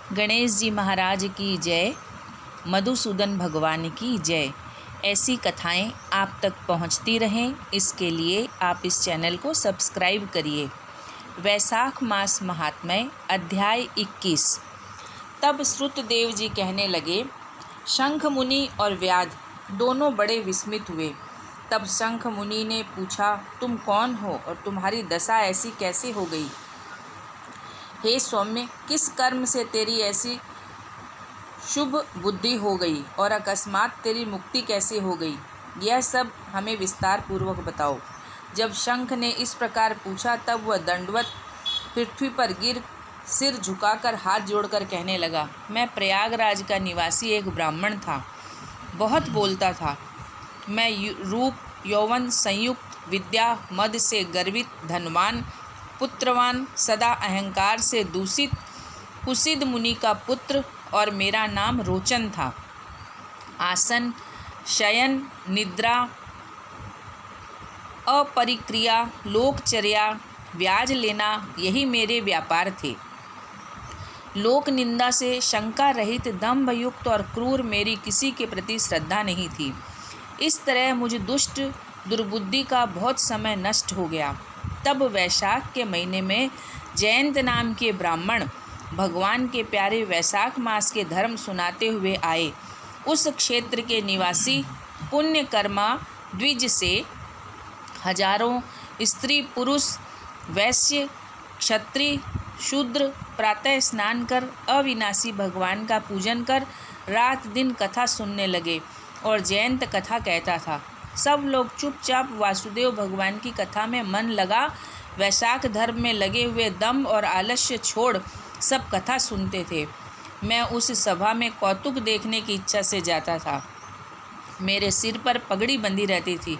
गणेश जी महाराज की जय, मधुसूदन भगवान की जय। ऐसी कथाएं आप तक पहुंचती रहें, इसके लिए आप इस चैनल को सब्सक्राइब करिए। वैशाख मास महात्म्य अध्याय 21। तब श्रुतदेव जी कहने लगे, शंख मुनि और व्याध दोनों बड़े विस्मित हुए। तब शंख मुनि ने पूछा, तुम कौन हो और तुम्हारी दशा ऐसी कैसे हो गई? हे सौम्य, किस कर्म से तेरी ऐसी शुभ बुद्धि हो गई और अकस्मात तेरी मुक्ति कैसे हो गई? यह सब हमें विस्तार पूर्वक बताओ। जब शंख ने इस प्रकार पूछा तब वह दंडवत पृथ्वी पर गिर सिर झुकाकर हाथ जोड़कर कहने लगा, मैं प्रयागराज का निवासी एक ब्राह्मण था, बहुत बोलता था। मैं रूप यौवन संयुक्त, विद्या मद से गर्वित, धनवान, पुत्रवान, सदा अहंकार से दूषित, कुसिद मुनि का पुत्र और मेरा नाम रोचन था। आसन, शयन, निद्रा, अपरिक्रिया, लोकचर्या, ब्याज लेना, यही मेरे व्यापार थे। लोक निंदा से शंका रहित, दंभयुक्त और क्रूर मेरी किसी के प्रति श्रद्धा नहीं थी। इस तरह मुझ दुष्ट दुर्बुद्धि का बहुत समय नष्ट हो गया। तब वैशाख के महीने में जयंत नाम के ब्राह्मण भगवान के प्यारे वैशाख मास के धर्म सुनाते हुए आए। उस क्षेत्र के निवासी पुण्यकर्मा द्विज से हजारों स्त्री पुरुष, वैश्य, क्षत्रिय, शूद्र प्रातः स्नान कर अविनाशी भगवान का पूजन कर रात दिन कथा सुनने लगे और जयंत कथा कहता था। सब लोग चुपचाप वासुदेव भगवान की कथा में मन लगा वैशाख धर्म में लगे हुए दम्भ और आलस्य छोड़ सब कथा सुनते थे। मैं उस सभा में कौतुक देखने की इच्छा से जाता था। मेरे सिर पर पगड़ी बंधी रहती थी।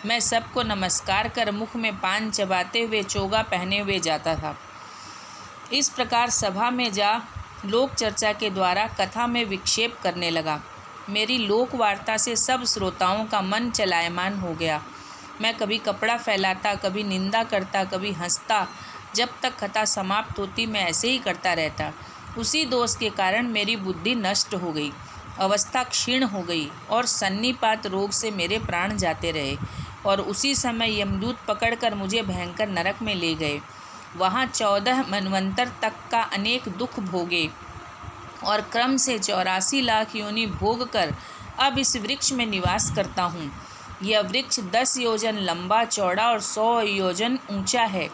मैं सबको नमस्कार कर मुख में पान चबाते हुए चोगा पहने हुए जाता था। इस प्रकार सभा में जा लोक चर्चा के द्वारा कथा में विक्षेप करने लगा। मेरी लोक वार्ता से सब श्रोताओं का मन चलायमान हो गया। मैं कभी कपड़ा फैलाता, कभी निंदा करता, कभी हंसता। जब तक कथा समाप्त होती मैं ऐसे ही करता रहता। उसी दोष के कारण मेरी बुद्धि नष्ट हो गई, अवस्था क्षीण हो गई और सन्निपात रोग से मेरे प्राण जाते रहे। और उसी समय यमदूत पकड़कर मुझे भयंकर नरक में ले गए। वहाँ 14 मनवंतर तक का अनेक दुख भोगे और क्रम से 84 लाख योनि भोग कर अब इस वृक्ष में निवास करता हूँ। यह वृक्ष 10 योजन लंबा, चौड़ा और 100 योजन ऊंचा है।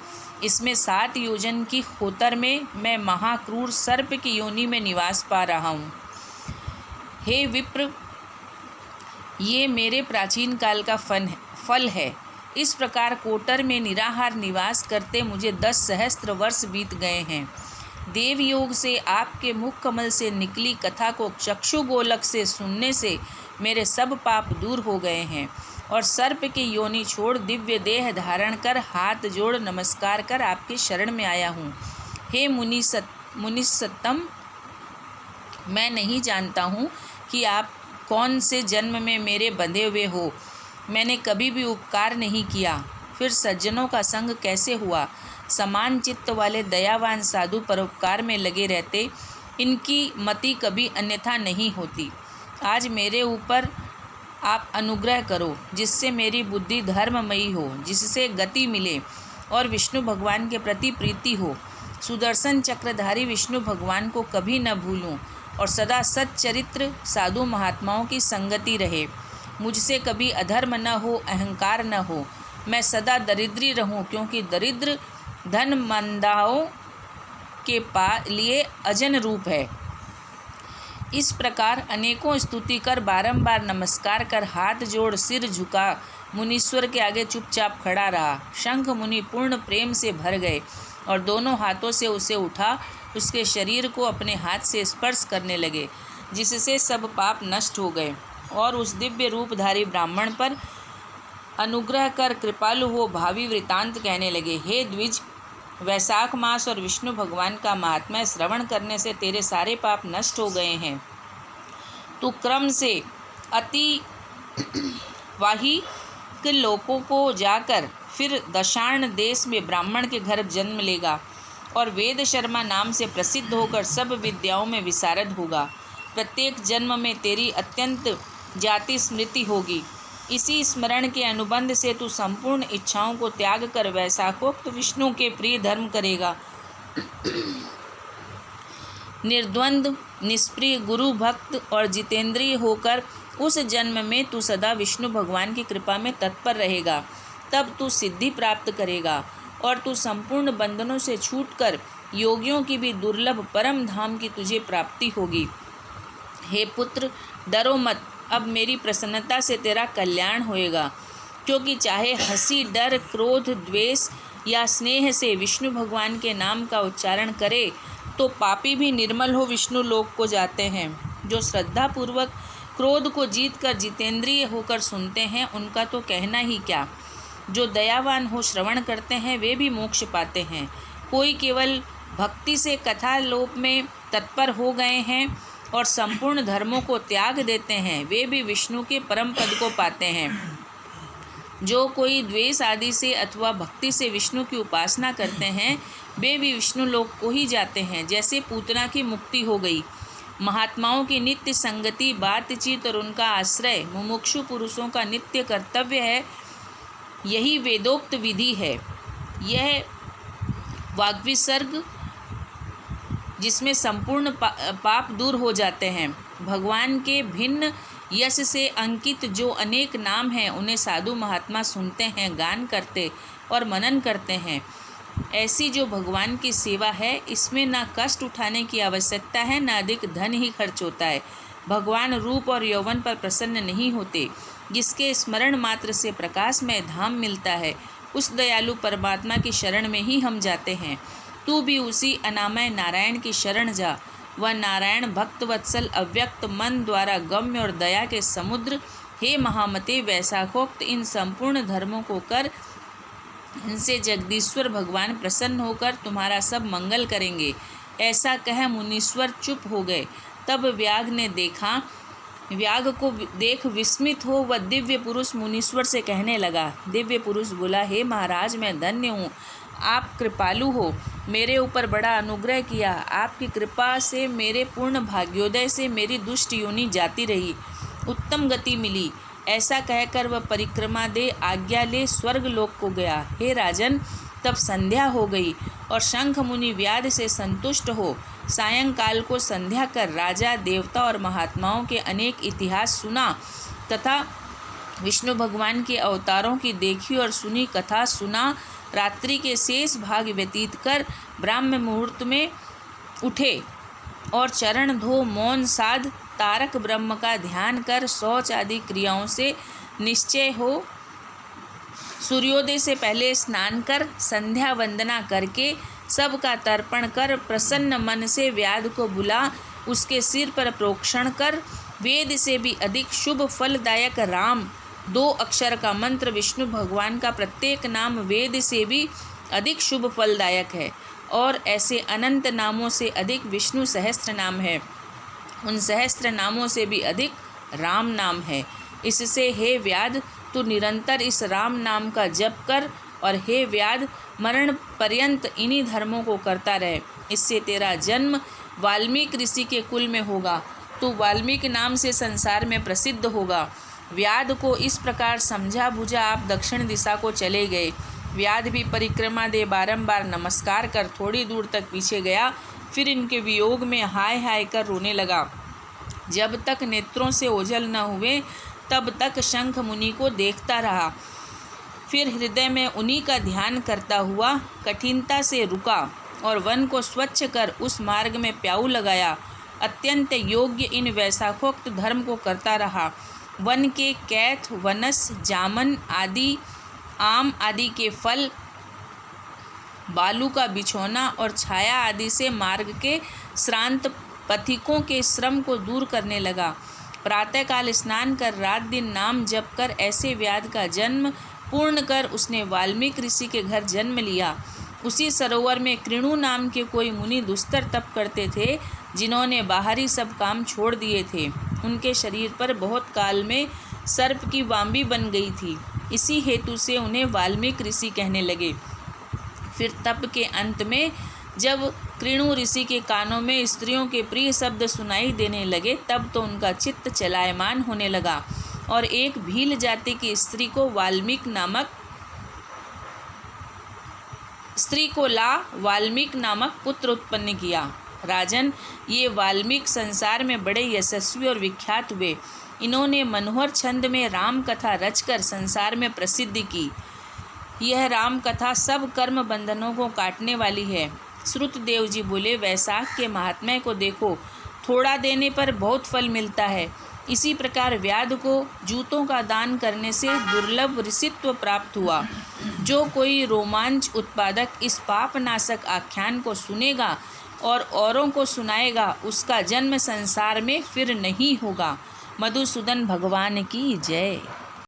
इसमें 7 योजन की खोतर में मैं महाक्रूर सर्प की योनि में निवास पा रहा हूँ। हे विप्र, ये मेरे प्राचीन काल का फल है। इस प्रकार कोटर में निराहार निवास करते मुझे 10 सहस्त्र वर्ष बीत गए हैं। देवयोग से आपके मुख कमल से निकली कथा को चक्षु गोलक से सुनने से मेरे सब पाप दूर हो गए हैं और सर्प की योनि छोड़ दिव्य देह धारण कर हाथ जोड़ नमस्कार कर आपके शरण में आया हूँ। हे मुनिसत्तम, मैं नहीं जानता हूँ कि आप कौन से जन्म में मेरे बंधे हुए हो। मैंने कभी भी उपकार नहीं किया, फिर सज्जनों का संग कैसे हुआ? समान चित्त वाले दयावान साधु परोपकार में लगे रहते, इनकी मति कभी अन्यथा नहीं होती। आज मेरे ऊपर आप अनुग्रह करो, जिससे मेरी बुद्धि धर्ममयी हो, जिससे गति मिले और विष्णु भगवान के प्रति प्रीति हो। सुदर्शन चक्रधारी विष्णु भगवान को कभी न भूलूं और सदा सच्चरित्र साधु महात्माओं की संगति रहे। मुझसे कभी अधर्म न हो, अहंकार न हो। मैं सदा दरिद्री रहूं, क्योंकि दरिद्र धन मंदाओं के लिए अजन रूप है। इस प्रकार अनेकों स्तुति कर बारंबार नमस्कार कर हाथ जोड़ सिर झुका मुनीश्वर के आगे चुपचाप खड़ा रहा। शंख मुनि पूर्ण प्रेम से भर गए और दोनों हाथों से उसे उठा उसके शरीर को अपने हाथ से स्पर्श करने लगे, जिससे सब पाप नष्ट हो गए और उस दिव्य रूपधारी ब्राह्मण पर अनुग्रह कर कृपालु हो भावी वृतांत कहने लगे। हे द्विज, वैशाख मास और विष्णु भगवान का महात्म्य श्रवण करने से तेरे सारे पाप नष्ट हो गए हैं। तू क्रम से अति वाहिक लोकों को जाकर फिर दशार्ण देश में ब्राह्मण के घर जन्म लेगा और वेद शर्मा नाम से प्रसिद्ध होकर सब विद्याओं में विशारद होगा। प्रत्येक जन्म में तेरी अत्यंत जाति स्मृति होगी। इसी स्मरण के अनुबंध से तू संपूर्ण इच्छाओं को त्याग कर वैशाखोक्त विष्णु के प्रिय धर्म करेगा। निर्द्वंद्व, निष्प्रिय, गुरु भक्त और जितेंद्रिय होकर उस जन्म में तू सदा विष्णु भगवान की कृपा में तत्पर रहेगा। तब तू सिद्धि प्राप्त करेगा और तू संपूर्ण बंधनों से छूटकर योगियों की भी दुर्लभ परम धाम की तुझे प्राप्ति होगी। हे पुत्र, डरो मत, अब मेरी प्रसन्नता से तेरा कल्याण होएगा, क्योंकि चाहे हंसी, डर, क्रोध, द्वेष या स्नेह से विष्णु भगवान के नाम का उच्चारण करे तो पापी भी निर्मल हो विष्णु लोक को जाते हैं। जो श्रद्धापूर्वक क्रोध को जीतकर जितेंद्रिय होकर सुनते हैं उनका तो कहना ही क्या। जो दयावान हो श्रवण करते हैं वे भी मोक्ष पाते हैं। कोई केवल भक्ति से कथा लोप में तत्पर हो गए हैं और संपूर्ण धर्मों को त्याग देते हैं, वे भी विष्णु के परम पद को पाते हैं। जो कोई द्वेष आदि से अथवा भक्ति से विष्णु की उपासना करते हैं वे भी विष्णु लोक को ही जाते हैं। जैसे पूतना की मुक्ति हो गई। महात्माओं की नित्य संगति, बातचीत और उनका आश्रय मुमुक्षु पुरुषों का नित्य कर्तव्य है। यही वेदोक्त विधि है। यह वाग्विसर्ग जिसमें संपूर्ण पाप दूर हो जाते हैं। भगवान के भिन्न यश से अंकित जो अनेक नाम हैं उन्हें साधु महात्मा सुनते हैं, गान करते और मनन करते हैं। ऐसी जो भगवान की सेवा है इसमें न कष्ट उठाने की आवश्यकता है, न अधिक धन ही खर्च होता है। भगवान रूप और यौवन पर प्रसन्न नहीं होते। जिसके स्मरण मात्र से प्रकाशमय धाम मिलता है उस दयालु परमात्मा की शरण में ही हम जाते हैं। तू भी उसी अनामय नारायण की शरण जा। वह नारायण भक्त वत्सल, अव्यक्त, मन द्वारा गम्य और दया के समुद्र। हे महामते, वैशाखोक्त इन संपूर्ण धर्मों को कर, इनसे जगदीश्वर भगवान प्रसन्न होकर तुम्हारा सब मंगल करेंगे। ऐसा कह मुनीश्वर चुप हो गए। तब व्याग को देख विस्मित हो वह दिव्य पुरुष मुनीश्वर से कहने लगा। दिव्य पुरुष बोला, हे महाराज, मैं धन्य हूँ, आप कृपालु हो, मेरे ऊपर बड़ा अनुग्रह किया। आपकी कृपा से मेरे पूर्ण भाग्योदय से मेरी दुष्ट योनि जाती रही, उत्तम गति मिली। ऐसा कहकर वह परिक्रमा दे आज्ञा ले स्वर्ग लोक को गया। हे राजन, तब संध्या हो गई और शंख मुनि व्याध से संतुष्ट हो सायंकाल को संध्या कर राजा, देवता और महात्माओं के अनेक इतिहास सुना तथा विष्णु भगवान के अवतारों की देखी और सुनी कथा सुना। रात्रि के शेष भाग व्यतीत कर ब्राह्म मुहूर्त में उठे और चरण धो मौन साध तारक ब्रह्म का ध्यान कर शौच आदि क्रियाओं से निश्चय हो सूर्योदय से पहले स्नान कर संध्या वंदना करके सबका तर्पण कर प्रसन्न मन से व्याध को बुला उसके सिर पर प्रोक्षण कर वेद से भी अधिक शुभ फलदायक राम 2 अक्षर का मंत्र विष्णु भगवान का प्रत्येक नाम वेद से भी अधिक शुभ फलदायक है और ऐसे अनंत नामों से अधिक विष्णु सहस्त्र नाम है। उन सहस्त्र नामों से भी अधिक राम नाम है। इससे हे व्याध, तू निरंतर इस राम नाम का जप कर और हे व्याध, मरण पर्यंत इन्हीं धर्मों को करता रहे। इससे तेरा जन्म वाल्मीकि ऋषि के कुल में होगा। तू वाल्मीकि नाम से संसार में प्रसिद्ध होगा। व्याध को इस प्रकार समझा बुझा आप दक्षिण दिशा को चले गए। व्याध भी परिक्रमा दे बारंबार नमस्कार कर थोड़ी दूर तक पीछे गया, फिर इनके वियोग में हाय हाय कर रोने लगा। जब तक नेत्रों से ओझल न हुए तब तक शंख मुनि को देखता रहा। फिर हृदय में उन्हीं का ध्यान करता हुआ कठिनता से रुका और वन को स्वच्छ कर उस मार्ग में प्याऊ लगाया। अत्यंत योग्य इन वैशाखोक्त धर्म को करता रहा। वन के कैथ, वनस, जामन आदि, आम आदि के फल, बालू का बिछौना और छाया आदि से मार्ग के श्रांत पथिकों के श्रम को दूर करने लगा। प्रातःकाल स्नान कर रात दिन नाम जप कर ऐसे व्याध का जन्म पूर्ण कर उसने वाल्मीकि ऋषि के घर जन्म लिया। उसी सरोवर में कृणु नाम के कोई मुनि दुस्तर तप करते थे, जिन्होंने बाहरी सब काम छोड़ दिए थे। उनके शरीर पर बहुत काल में सर्प की वांबी बन गई थी। इसी हेतु से उन्हें वाल्मीकि ऋषि कहने लगे। फिर तप के अंत में जब कृणु ऋषि के कानों में स्त्रियों के प्रिय शब्द सुनाई देने लगे तब तो उनका चित्त चलायमान होने लगा और एक भील जाति की स्त्री को वाल्मीकि नामक पुत्र उत्पन्न किया। राजन, ये वाल्मीकि संसार में बड़े यशस्वी और विख्यात हुए। इन्होंने मनोहर छंद में राम कथा रचकर संसार में प्रसिद्धि की। यह राम कथा सब कर्म बंधनों को काटने वाली है। श्रुतदेव जी बोले, वैशाख के महात्म्य को देखो, थोड़ा देने पर बहुत फल मिलता है। इसी प्रकार व्याध को जूतों का दान करने से दुर्लभ ऋषित्व प्राप्त हुआ। जो कोई रोमांच उत्पादक इस पापनाशक आख्यान को सुनेगा और औरों को सुनाएगा, उसका जन्म संसार में फिर नहीं होगा। मधुसूदन भगवान की जय।